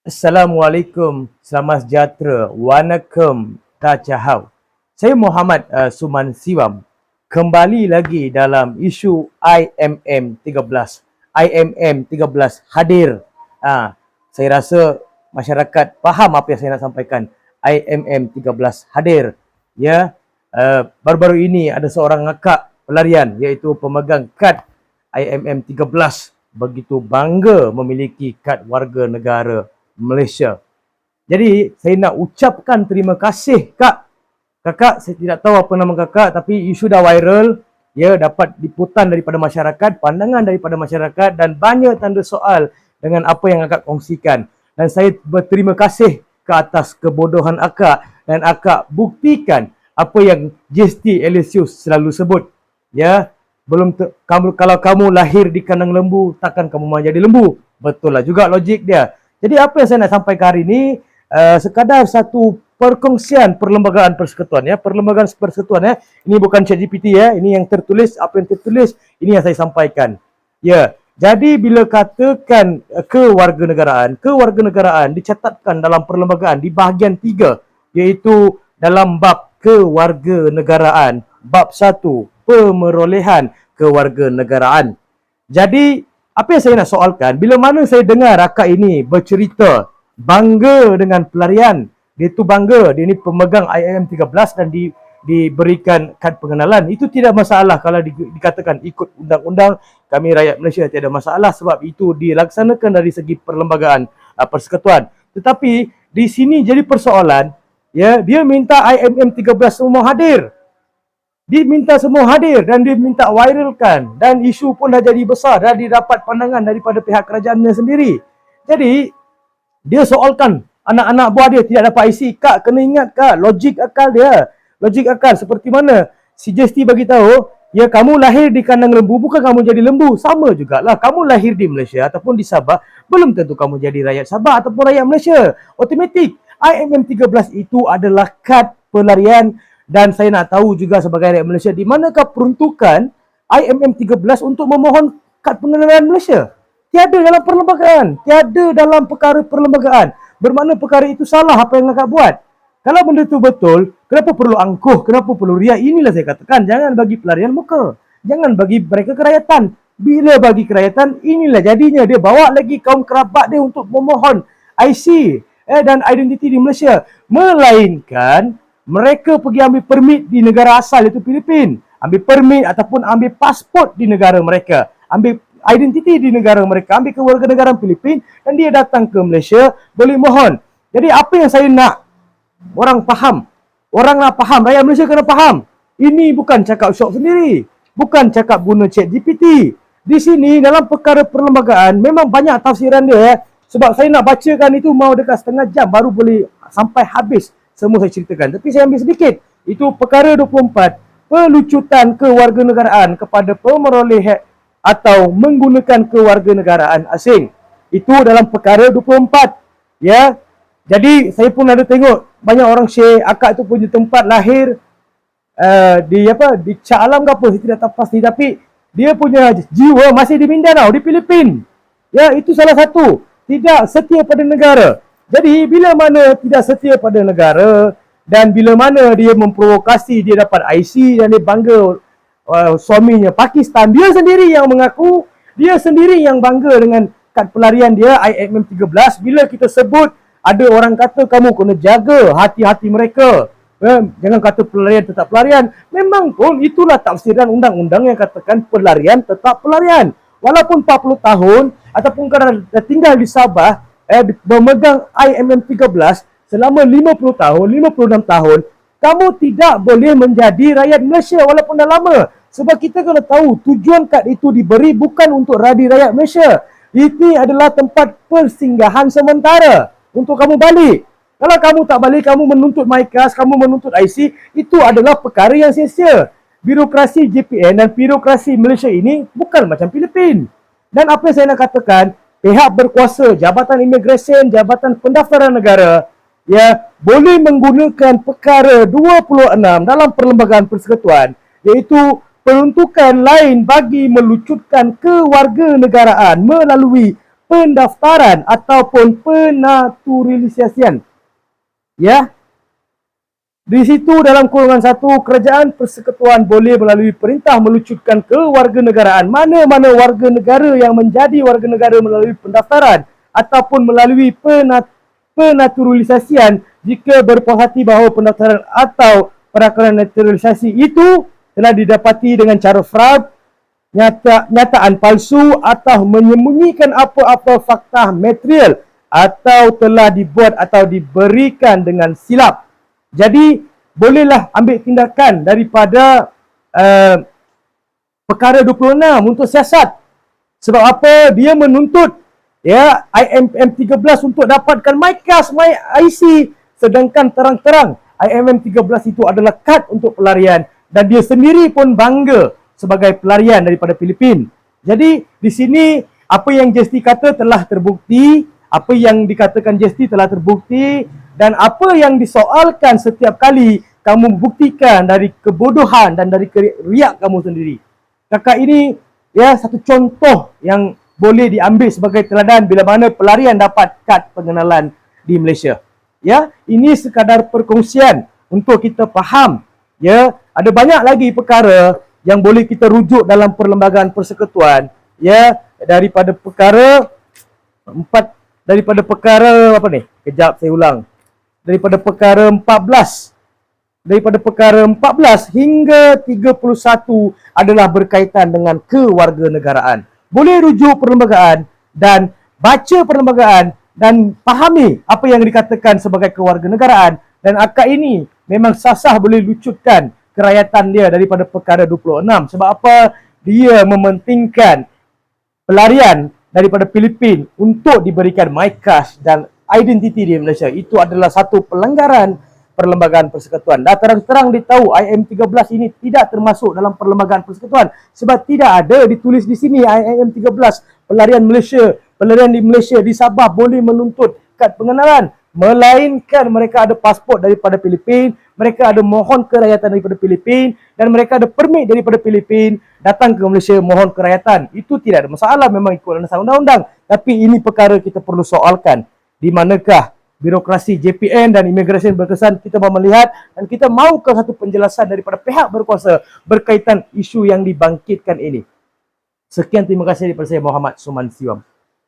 Assalamualaikum, selamat sejahtera, Wanakem, Tachahau. Saya Muhammad Suman Siwam. Kembali lagi dalam isu IMM 13. IMM 13 hadir. Saya rasa masyarakat faham apa yang saya nak sampaikan. IMM 13 hadir. Ya, baru-baru ini ada seorang akak pelarian iaitu pemegang kad IMM 13 begitu bangga memiliki kad warga negara Malaysia. Jadi saya nak ucapkan terima kasih Kak. Kakak, saya tidak tahu apa nama kakak, tapi isu dah viral. Ya, dapat liputan daripada masyarakat, pandangan daripada masyarakat dan banyak tanda soal dengan apa yang akak kongsikan. Dan saya berterima kasih ke atas kebodohan akak dan akak buktikan apa yang JST Elysius selalu sebut. Ya, kalau kamu lahir di kandang lembu, takkan kamu mahu jadi lembu. Betul lah juga logik dia. Jadi apa yang saya nak sampaikan hari ini sekadar satu perkongsian perlembagaan persekutuan ya, perlembagaan persekutuan ya. Ini bukan ChatGPT ya, ini yang tertulis, apa yang tertulis ini yang saya sampaikan. Ya. Jadi bila katakan kewarganegaraan dicatatkan dalam perlembagaan di bahagian 3 iaitu dalam bab kewarganegaraan, bab 1 pemerolehan kewarganegaraan. Jadi apa yang saya nak soalkan, bila mana saya dengar akak ini bercerita bangga dengan pelarian, dia tu bangga, dia ni pemegang IMM 13 dan diberikan kad pengenalan, itu tidak masalah kalau dikatakan ikut undang-undang. Kami rakyat Malaysia tiada masalah sebab itu dilaksanakan dari segi perlembagaan persekutuan. Tetapi di sini jadi persoalan, ya, dia minta IMM 13 semua hadir. Dia minta semua hadir dan dia minta viralkan dan isu pun dah jadi besar, dah didapat pandangan daripada pihak kerajaannya sendiri. Jadi dia soalkan anak-anak buah dia tidak dapat IC. Kak, kena ingat Kak, logik akal dia. Logik akal seperti mana si JST bagi tahu, ya, kamu lahir di kandang lembu bukan kamu jadi lembu. Sama jugalah kamu lahir di Malaysia ataupun di Sabah, belum tentu kamu jadi rakyat Sabah ataupun rakyat Malaysia. Otomatik IMM 13 itu adalah kad pelarian. Dan saya nak tahu juga sebagai rakyat Malaysia, di manakah peruntukan IMM 13 untuk memohon kad pengenalan Malaysia? Tiada dalam perlembagaan. Tiada dalam perkara perlembagaan. Bermakna perkara itu salah apa yang akak buat. Kalau benda itu betul, kenapa perlu angkuh? Kenapa perlu riak? Inilah saya katakan, jangan bagi pelarian muka. Jangan bagi mereka kerakyatan. Bila bagi kerakyatan, inilah jadinya. Dia bawa lagi kaum kerabat dia untuk memohon IC dan identiti di Malaysia. Melainkan mereka pergi ambil permit di negara asal iaitu Filipin, ambil permit ataupun ambil pasport di negara mereka, ambil identiti di negara mereka, ambil kewarganegaraan Filipin dan dia datang ke Malaysia boleh mohon. Jadi apa yang saya nak orang faham, orang nak faham, rakyat Malaysia kena faham. Ini bukan cakap syok sendiri, bukan cakap guna ChatGPT. Di sini dalam perkara perlembagaan memang banyak tafsiran dia ya. Sebab saya nak bacakan itu mau dekat setengah jam baru boleh sampai habis semua saya ceritakan. Tapi saya ambil sedikit. Itu perkara 24, pelucutan kewarganegaraan kepada pemeroleh atau menggunakan kewarganegaraan asing. Itu dalam perkara 24. Ya. Jadi saya pun ada tengok banyak orang share akak tu punya tempat lahir di Shah Alam ke apa, saya tidak tahu pasti, tapi dia punya jiwa masih di Mindanao, di Filipin. Ya, itu salah satu. Tidak setia pada negara. Jadi bila mana tidak setia pada negara dan bila mana dia memprovokasi, dia dapat IC dan dia bangga suaminya Pakistan, dia sendiri yang mengaku, dia sendiri yang bangga dengan kad pelarian dia IMM 13. Bila kita sebut, ada orang kata kamu kena jaga hati-hati mereka. Jangan kata pelarian tetap pelarian. Memang pun itulah tafsiran undang-undang yang katakan pelarian tetap pelarian. Walaupun 40 tahun ataupun kerana tinggal di Sabah, memegang IMM 13 selama 50 tahun, 56 tahun, kamu tidak boleh menjadi rakyat Malaysia walaupun dah lama. Sebab kita kena tahu tujuan kad itu diberi bukan untuk rakyat Malaysia. Ini adalah tempat persinggahan sementara untuk kamu balik. Kalau kamu tak balik, kamu menuntut MyKas, kamu menuntut IC, itu adalah perkara yang sia-sia. Birokrasi JPN dan birokrasi Malaysia ini bukan macam Filipin. Dan apa yang saya nak katakan, pihak berkuasa, Jabatan Imigresen, Jabatan Pendaftaran Negara, ya, boleh menggunakan perkara 26 dalam perlembagaan persekutuan, iaitu peruntukan lain bagi melucutkan kewarganegaraan melalui pendaftaran ataupun penaturalisasian. Ya. Di situ dalam kurungan 1, kerajaan persekutuan boleh melalui perintah melucutkan kewarganegaraan mana-mana warga negara yang menjadi warga negara melalui pendaftaran ataupun melalui penaturalisasian jika berpuas hati bahawa pendaftaran atau perakaran naturalisasi itu telah didapati dengan cara fraud, nyataan palsu atau menyembunyikan apa-apa fakta material atau telah dibuat atau diberikan dengan silap. Jadi, bolehlah ambil tindakan daripada perkara 26 untuk siasat. Sebab apa? Dia menuntut ya IMM 13 untuk dapatkan MyCAS, MyIC. Sedangkan terang-terang IMM 13 itu adalah kad untuk pelarian dan dia sendiri pun bangga sebagai pelarian daripada Filipin. Jadi, di sini apa yang Jesti kata telah terbukti, apa yang dikatakan Jesti telah terbukti. Dan apa yang disoalkan setiap kali kamu buktikan dari kebodohan dan dari riak kamu sendiri. Kakak ini ya satu contoh yang boleh diambil sebagai teladan bila mana pelarian dapat kad pengenalan di Malaysia. Ya, ini sekadar perkongsian untuk kita faham. Ya, ada banyak lagi perkara yang boleh kita rujuk dalam perlembagaan persekutuan. Ya, daripada perkara apa ni? Kejap saya ulang. Daripada perkara 14 hingga 31 adalah berkaitan dengan kewarganegaraan. Boleh rujuk perlembagaan dan baca perlembagaan dan fahami apa yang dikatakan sebagai kewarganegaraan, dan akad ini memang sah-sah boleh lucutkan kerakyatan dia daripada perkara 26. Sebab apa? Dia mementingkan pelarian daripada Filipin untuk diberikan MyCAS dan identiti di Malaysia. Itu adalah satu pelanggaran perlembagaan persekutuan. Dah terang-terang ditahu IM 13 ini tidak termasuk dalam perlembagaan persekutuan sebab tidak ada ditulis di sini IM 13 pelarian di Malaysia di Sabah boleh menuntut kad pengenalan, melainkan mereka ada pasport daripada Filipin, mereka ada mohon kerakyatan daripada Filipin dan mereka ada permit daripada Filipin datang ke Malaysia mohon kerakyatan. Itu tidak ada masalah, memang ikut landasan undang-undang. Tapi ini perkara kita perlu soalkan. Di manakah birokrasi JPN dan imigresen berkesan, kita mahu melihat dan kita mahukan satu penjelasan daripada pihak berkuasa berkaitan isu yang dibangkitkan ini. Sekian, terima kasih daripada saya Muhammad Suman Siwam.